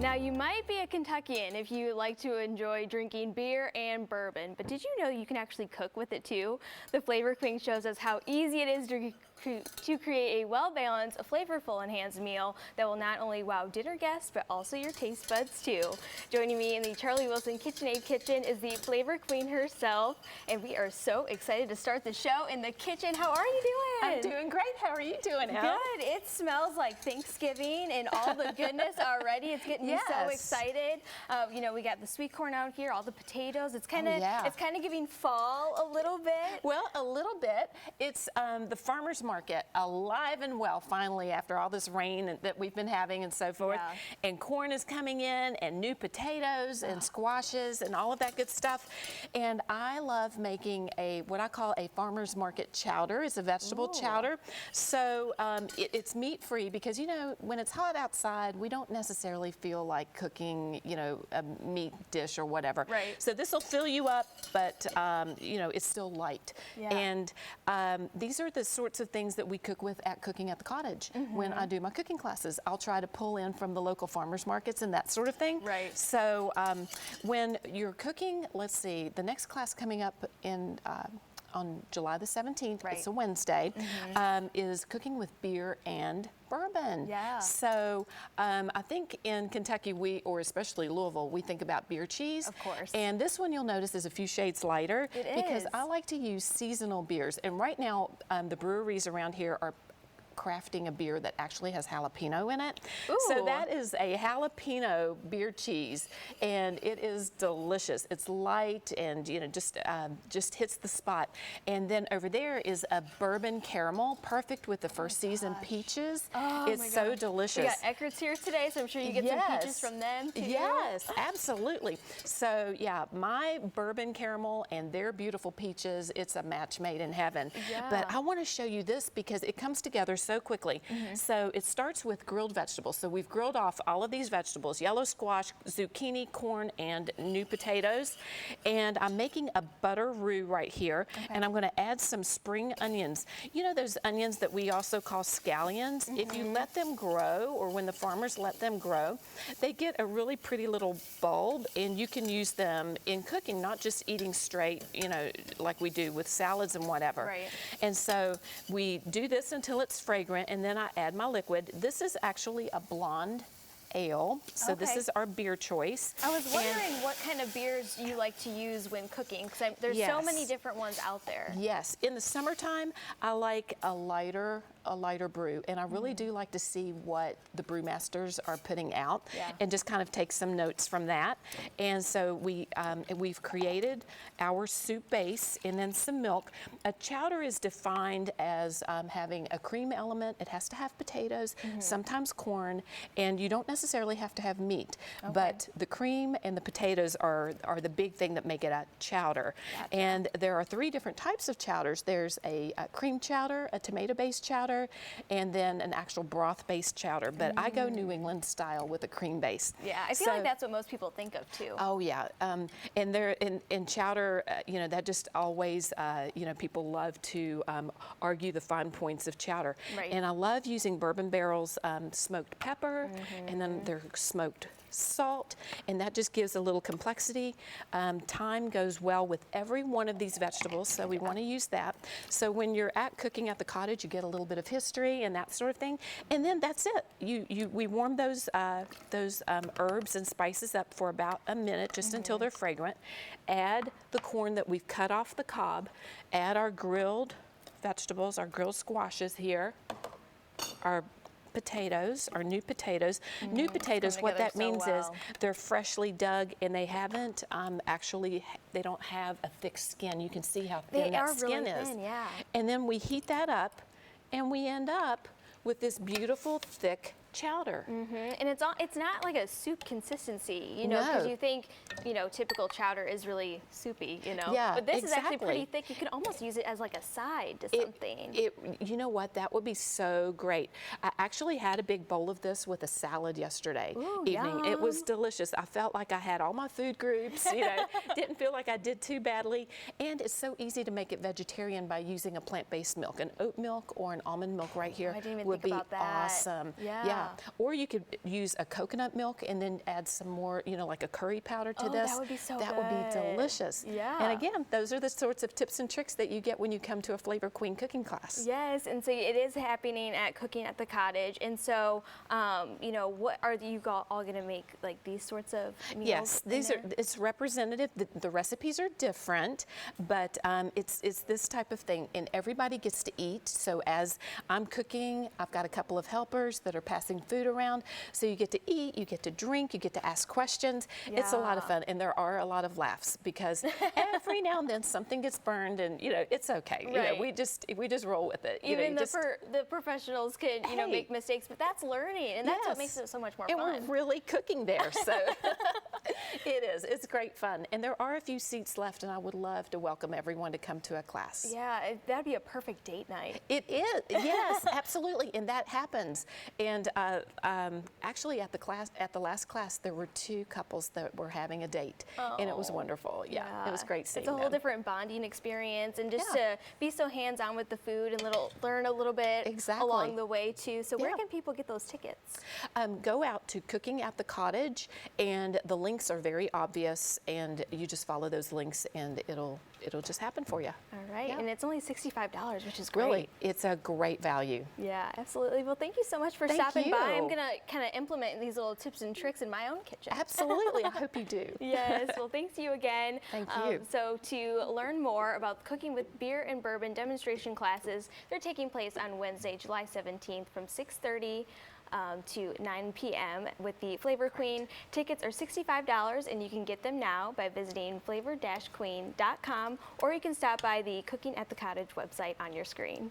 Now, you might be a Kentuckian if you like to enjoy drinking beer and bourbon, but did you know you can actually cook with it too? The Flavor Queen shows us how easy it is to create a well-balanced, flavorful, enhanced meal that will not only wow dinner guests, but also your taste buds too. Joining me in the Charlie Wilson KitchenAid kitchen is the Flavor Queen herself, and we are so excited to start the show in the kitchen. How are you doing? I'm doing great. How are you doing, Elle? Good. It smells like Thanksgiving and all the goodness already. It's getting me so excited. You know, we got the sweet corn out here, all the potatoes. It's kind of giving fall a little bit. Well, a little bit. It's the farmer's market alive and well finally after all this rain that we've been having and so forth. Yeah. And corn is coming in and new potatoes and squashes and all of that good stuff. And I love making what I call a farmer's market chowder. It's a vegetable chowder. So it's meat free because, you know, when it's hot outside, we don't necessarily feel like cooking, you know, a meat dish or whatever. Right. So this will fill you up, but you know, it's still light. Yeah. And these are the sorts of things that we cook with at Cooking at the Cottage. When I do my cooking classes, I'll try to pull in from the local farmers markets and that sort of thing. Right. So when you're cooking, let's see, the next class coming up in on July the 17th, it's a Wednesday, is cooking with beer and bourbon. Yeah. So I think in Kentucky, or especially Louisville, we think about beer cheese. Of course. And this one you'll notice is a few shades lighter. It because is. I like to use seasonal beers. And right now, the breweries around here are crafting a beer that actually has jalapeno in it. Ooh. So that is a jalapeno beer cheese, and it is delicious. It's light and, you know, just hits the spot. And then over there is a bourbon caramel, perfect with the first season peaches. Oh, it's so delicious. We got Eckert's here today, so I'm sure you get some peaches from them too. Yes, absolutely. So yeah, my bourbon caramel and their beautiful peaches, it's a match made in heaven. Yeah. But I want to show you this because it comes together so quickly. So it starts with grilled vegetables. So we've grilled off all of these vegetables: yellow squash, zucchini, corn, and new potatoes. And I'm making a butter roux right here. And I'm going to add some spring onions. You know those onions that we also call scallions? If you let them grow, or when the farmers let them grow, they get a really pretty little bulb, and you can use them in cooking, not just eating straight, you know, like we do with salads and whatever. Right. And so we do this until it's fragrant, and then I add my liquid. This is actually a blonde ale, so this is our beer choice. I was wondering what kind of beers you like to use when cooking, because there's so many different ones out there. Yes, in the summertime, I like a lighter brew, and I really do like to see what the brewmasters are putting out, and just kind of take some notes from that. And so we've created our soup base and then some milk. A chowder is defined as having a cream element. It has to have potatoes, sometimes corn, and you don't necessarily have to have meat, but the cream and the potatoes are the big thing that make it a chowder. Gotcha. And there are 3 different types of chowders. There's a cream chowder, a tomato-based chowder, and then an actual broth-based chowder. But I go New England style with a cream base. Yeah, I feel like that's what most people think of too. Oh yeah, and there in chowder, you know, that just always, you know, people love to argue the fine points of chowder. Right. And I love using bourbon barrels, smoked pepper, and then they're smoked salt, and that just gives a little complexity. Thyme goes well with every one of these vegetables, so we want to use that. So when you're at Cooking at the Cottage, you get a little bit of history and that sort of thing, and then that's it. We warm those herbs and spices up for about a minute, just until they're fragrant. Add the corn that we've cut off the cob. Add our grilled vegetables, our grilled squashes here, our potatoes, our new potatoes. New potatoes, what that means is they're freshly dug, and they haven't they don't have a thick skin. You can see how thin that skin is. Thin, yeah. And then we heat that up, and we end up with this beautiful thick chowder. And it's not like a soup consistency, you know, because you think, you know, typical chowder is really soupy, you know. Yeah, but this is actually pretty thick. You can almost use it as like a side to something. You know what? That would be so great. I actually had a big bowl of this with a salad yesterday evening. Yum. It was delicious. I felt like I had all my food groups, you know, didn't feel like I did too badly. And it's so easy to make it vegetarian by using a plant-based milk. An oat milk or an almond milk right here I didn't even would think be about that. awesome. Yeah. Or you could use a coconut milk and then add some more, like a curry powder to Oh, this. that would be so That would be good. delicious. Yeah. And again, those are the sorts of tips and tricks that you get when you come to a Flavor Queen cooking class. Yes, and so it is happening at Cooking at the Cottage. And so, what are you all going to make, like these sorts of meals? Yes, it's representative. The recipes are different, but it's this type of thing, and everybody gets to eat. So as I'm cooking, I've got a couple of helpers that are passing food around. So you get to eat, you get to drink, you get to ask questions. It's a lot of fun, and there are a lot of laughs because every now and then something gets burned, and it's okay. Right. We just roll with it. Even the professionals can make mistakes, but that's learning, and that's what makes it so much more fun. And we're really cooking there, so it is. It's great fun, and there are a few seats left, and I would love to welcome everyone to come to a class. Yeah, that'd be a perfect date night. It is, yes, absolutely, and that happens. And actually, at the last class, there were 2 couples that were having a date, and it was wonderful. Yeah, it was great seeing them. It's a whole different bonding experience, and just to be so hands-on with the food and learn a little bit along the way too. So where can people get those tickets? Go out to Cooking at the Cottage, and the links are very obvious, and you just follow those links, and it'll just happen for you. All right, and it's only $65, which is great. Really, it's a great value. Yeah, absolutely. Well, thank you so much for stopping by. I'm gonna kind of implement these little tips and tricks in my own kitchen. Absolutely, I hope you do. Yes, well, thanks to you again. Thank you. So to learn more about cooking with beer and bourbon demonstration classes, they're taking place on Wednesday, July 17th from 6:30 to 9 p.m. with the Flavor Queen. Tickets are $65, and you can get them now by visiting flavor-queen.com, or you can stop by the Cooking at the Cottage website on your screen.